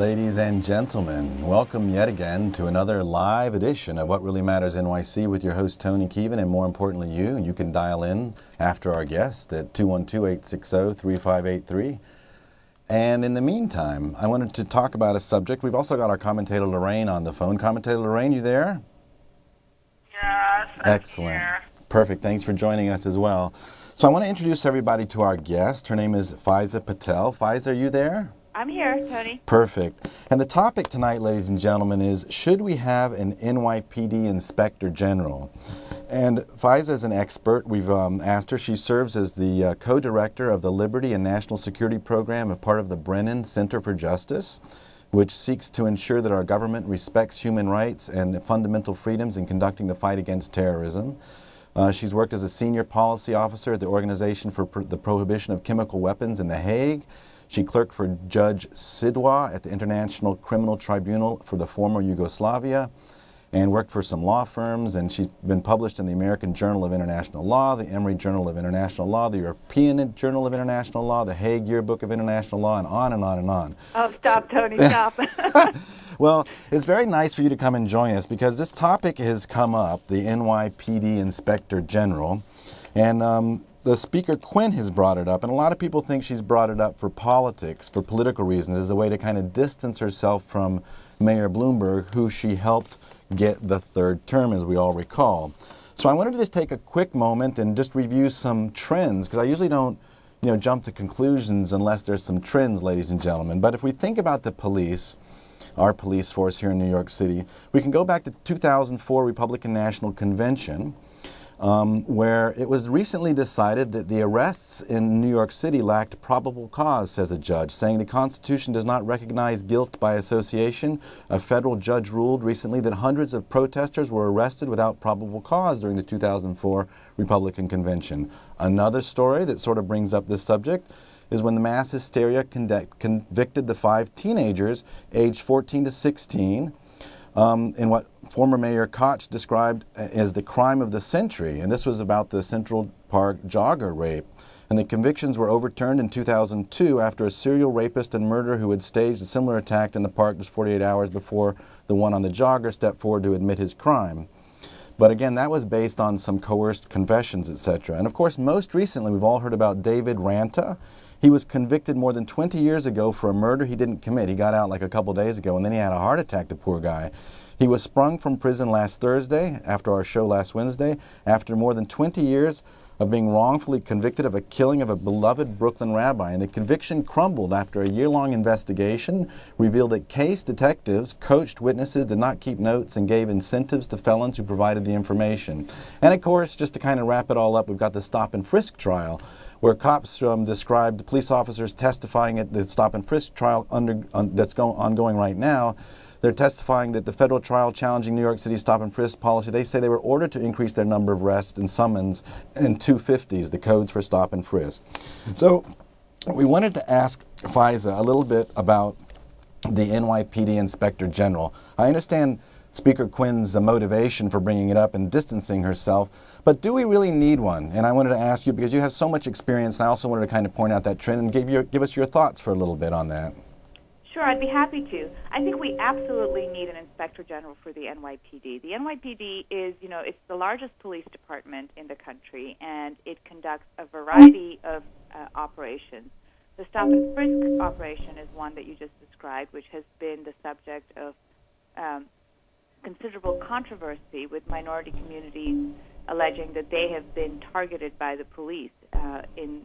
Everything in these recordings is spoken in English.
Ladies and gentlemen, welcome yet again to another live edition of What Really Matters NYC with your host Tony Keevan, and more importantly you. You can dial in after our guest at 212-860-3583. And in the meantime, I wanted to talk about a subject. We've also got our commentator Lorraine on the phone. Commentator Lorraine, you there? Yes, excellent. I'm here. Perfect. Thanks for joining us as well. So I want to introduce everybody to our guest. Her name is Faiza Patel. Faiza, are you there? I'm here, Tony. Perfect. And the topic tonight, ladies and gentlemen, is should we have an NYPD Inspector General? And Faiza is an expert. We've asked her. She serves as the co-director of the Liberty and National Security Program, a part of the Brennan Center For Justice, which seeks to ensure that our government respects human rights and fundamental freedoms in conducting the fight against terrorism. She's worked as a senior policy officer at the Organization for the Prohibition of Chemical Weapons in The Hague. She clerked for Judge Sidwa at the International Criminal Tribunal for the former Yugoslavia and worked for some law firms, and she's been published in the American Journal of International Law, the Emory Journal of International Law, the European Journal of International Law, the Hague Yearbook of International Law, and on and on and on. Oh, stop, Tony, stop. Well, it's very nice for you to come and join us because this topic has come up, the NYPD Inspector General, and the Speaker Quinn has brought it up, and a lot of people think she's brought it up for politics, for political reasons, as a way to kind of distance herself from Mayor Bloomberg, who she helped get the third term, as we all recall. So I wanted to just take a quick moment and just review some trends, because I usually don't, jump to conclusions unless there's some trends, ladies and gentlemen. But if we think about the police, our police force here in New York City, we can go back to 2004 Republican National Convention, where it was recently decided that the arrests in New York City lacked probable cause, says a judge, saying the Constitution does not recognize guilt by association. A federal judge ruled recently that hundreds of protesters were arrested without probable cause during the 2004 Republican Convention. Another story that sort of brings up this subject is when the mass hysteria convicted the 5 teenagers aged 14 to 16 in what former Mayor Koch described as the crime of the century, and this was about the Central Park jogger rape. And the convictions were overturned in 2002 after a serial rapist and murderer who had staged a similar attack in the park just 48 hours before the one on the jogger stepped forward to admit his crime. But again, that was based on some coerced confessions, etc. And of course, most recently, we've all heard about David Ranta. He was convicted more than 20 years ago for a murder he didn't commit. He got out like a couple days ago, and then he had a heart attack, the poor guy. He was sprung from prison last Thursday, after our show last Wednesday, after more than 20 years of being wrongfully convicted of a killing of a beloved Brooklyn rabbi. And the conviction crumbled after a year-long investigation revealed that case detectives coached witnesses, did not keep notes, and gave incentives to felons who provided the information. And of course, just to kind of wrap it all up, we've got the Stop and Frisk trial, where cops described police officers testifying at the Stop and Frisk trial that's ongoing right now. They're testifying that the federal trial challenging New York City's stop and frisk policy, they say they were ordered to increase their number of arrests and summons in 250s, the codes for stop and frisk. So we wanted to ask Faiza a little bit about the NYPD Inspector General. I understand Speaker Quinn's motivation for bringing it up and distancing herself, but do we really need one? And I wanted to ask you, because you have so much experience, and I also wanted to kind of point out that trend and give us your thoughts for a little bit on that. Sure, I'd be happy to. I think we absolutely need an Inspector General for the NYPD. The NYPD is, it's the largest police department in the country, and it conducts a variety of operations. The Stop and Frisk operation is one that you just described, which has been the subject of considerable controversy, with minority communities alleging that they have been targeted by the police in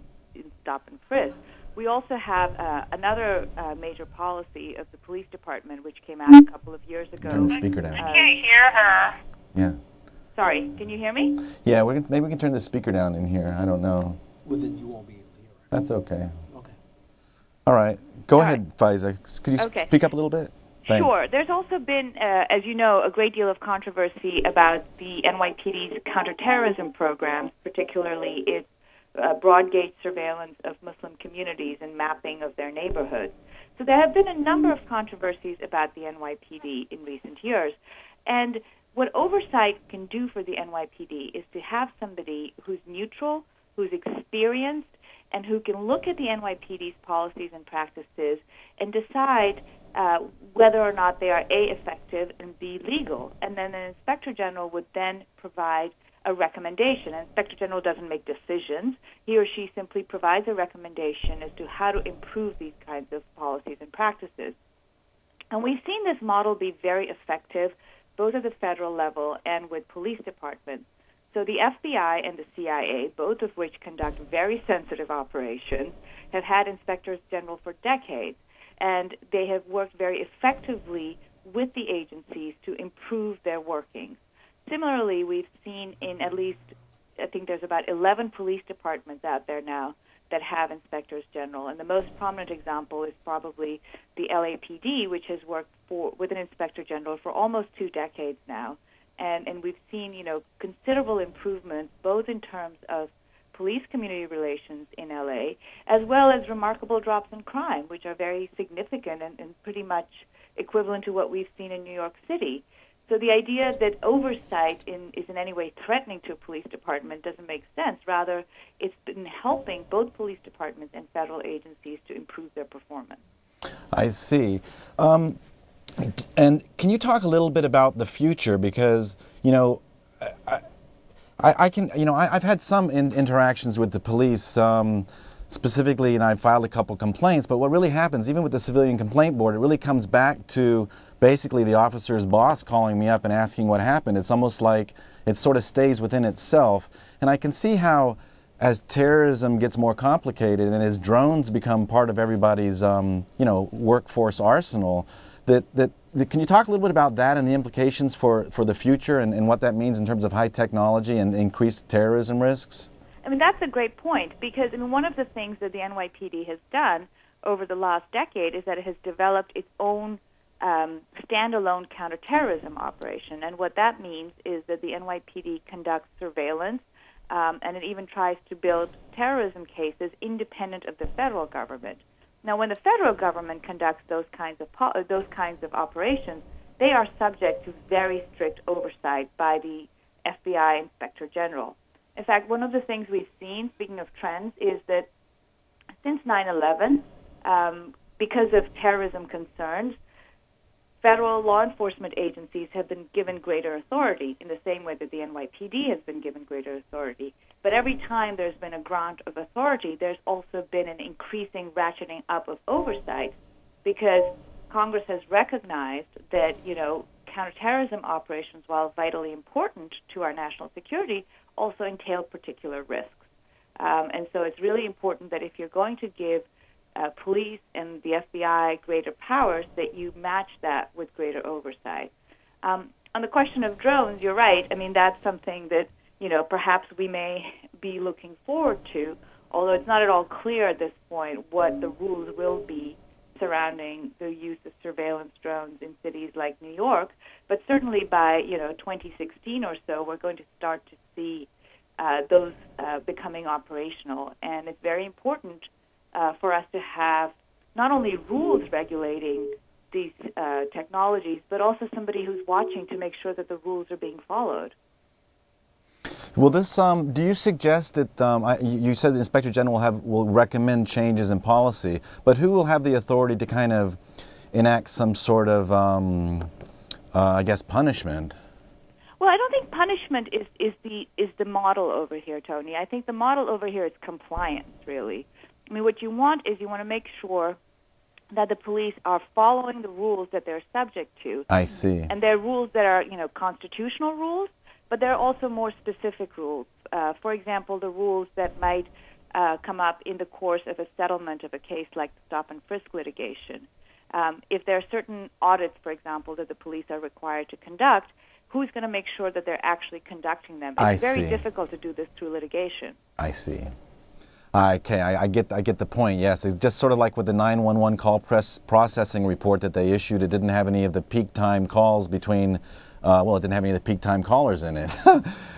Stop and Frisk. We also have another major policy of the police department, which came out a couple of years ago. Turn the speaker down. I can't hear her. Yeah. Sorry, can you hear me? Yeah, maybe we can turn the speaker down in here. I don't know. Well, then you won't be able to hear her. That's okay. Okay. All right. Go ahead, Faiza. Could you speak up a little bit? Thanks. Sure. There's also been, as you know, a great deal of controversy about the NYPD's counterterrorism programs, particularly its broad-gauge surveillance of Muslim communities and mapping of their neighborhoods. So there have been a number of controversies about the NYPD in recent years. And what oversight can do for the NYPD is to have somebody who's neutral, who's experienced, and who can look at the NYPD's policies and practices and decide whether or not they are A, effective, and B, legal. And then an Inspector General would then provide a recommendation. An Inspector General doesn't make decisions. He or she simply provides a recommendation as to how to improve these kinds of policies and practices. And we've seen this model be very effective both at the federal level and with police departments. So the FBI and the CIA, both of which conduct very sensitive operations, have had inspectors general for decades, and they have worked very effectively with the agencies to improve their workings. Similarly, we've seen in at least, I think there's about 11 police departments out there now that have inspectors general, and the most prominent example is probably the LAPD, which has worked with an inspector general for almost 2 decades now. And we've seen, considerable improvements both in terms of police-community relations in LA, as well as remarkable drops in crime, which are very significant and pretty much equivalent to what we've seen in New York City. So the idea that oversight is in any way threatening to a police department doesn't make sense. Rather, it's been helping both police departments and federal agencies to improve their performance. I see. And can you talk a little bit about the future? Because, I've had some interactions with the police, specifically, and I've filed a couple complaints, but what really happens, even with the Civilian Complaint Board, it really comes back to basically the officer's boss calling me up and asking what happened. It's almost like it sort of stays within itself. And I can see how, as terrorism gets more complicated and as drones become part of everybody's, workforce arsenal, can you talk a little bit about that and the implications for the future and what that means in terms of high technology and increased terrorism risks? I mean, that's a great point, because one of the things that the NYPD has done over the last decade is that it has developed its own standalone counterterrorism operation. And what that means is that the NYPD conducts surveillance, and it even tries to build terrorism cases independent of the federal government. Now, when the federal government conducts those kinds of operations, they are subject to very strict oversight by the FBI Inspector General. In fact, one of the things we've seen, speaking of trends, is that since 9/11, because of terrorism concerns, federal law enforcement agencies have been given greater authority in the same way that the NYPD has been given greater authority. But every time there's been a grant of authority, there's also been an increasing ratcheting up of oversight, because Congress has recognized that, counterterrorism operations, while vitally important to our national security, also entail particular risks. And so it's really important that if you're going to give police and the FBI greater powers, that you match that with greater oversight. On the question of drones, you're right. I mean, that's something that, perhaps we may be looking forward to, although it's not at all clear at this point what the rules will be surrounding the use of surveillance drones in cities like New York. But certainly by, 2016 or so, we're going to start to see those becoming operational. And it's very important for us to have not only rules regulating these technologies, but also somebody who's watching to make sure that the rules are being followed. Will this, do you suggest that, you said the Inspector General will recommend changes in policy, but who will have the authority to kind of enact some sort of, punishment? Well, I don't think punishment is the model over here, Tony. I think the model over here is compliance, really. I mean, what you want to make sure that the police are following the rules that they're subject to. I see. And they're rules that are, constitutional rules, but there are also more specific rules. For example, the rules that might come up in the course of a settlement of a case like the Stop and Frisk litigation. If there are certain audits, for example, that the police are required to conduct, who's going to make sure that they're actually conducting them? It's very difficult to do this through litigation. I see. Okay, I get the point, yes. It's just sort of like with the 911 call processing report that they issued. It didn't have any of the peak time calls between, it didn't have any of the peak time callers in it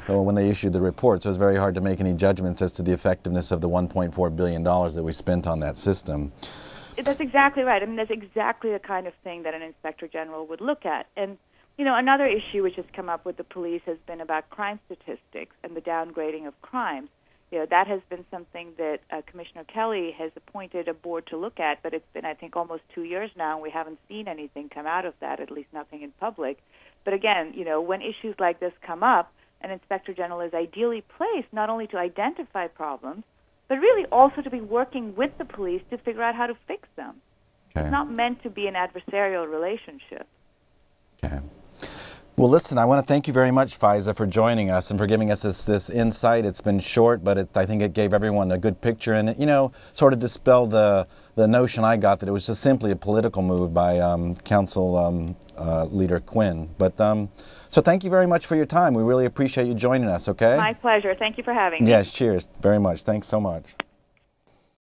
when they issued the report. So it was very hard to make any judgments as to the effectiveness of the $1.4 billion that we spent on that system. That's exactly right. I mean, that's exactly the kind of thing that an Inspector General would look at. And, another issue which has come up with the police has been about crime statistics and the downgrading of crimes. that has been something that Commissioner Kelly has appointed a board to look at, but it's been, I think, almost 2 years now, and we haven't seen anything come out of that, at least nothing in public. But again, when issues like this come up, an Inspector General is ideally placed not only to identify problems, but really also to be working with the police to figure out how to fix them. Okay. It's not meant to be an adversarial relationship. Okay. Well, listen, I want to thank you very much, Faiza, for joining us and for giving us this insight. It's been short, but I think it gave everyone a good picture and, sort of dispelled the notion I got that it was just simply a political move by Council Leader Quinn. But so thank you very much for your time. We really appreciate you joining us, okay? My pleasure. Thank you for having me. Yes, cheers. Very much. Thanks so much.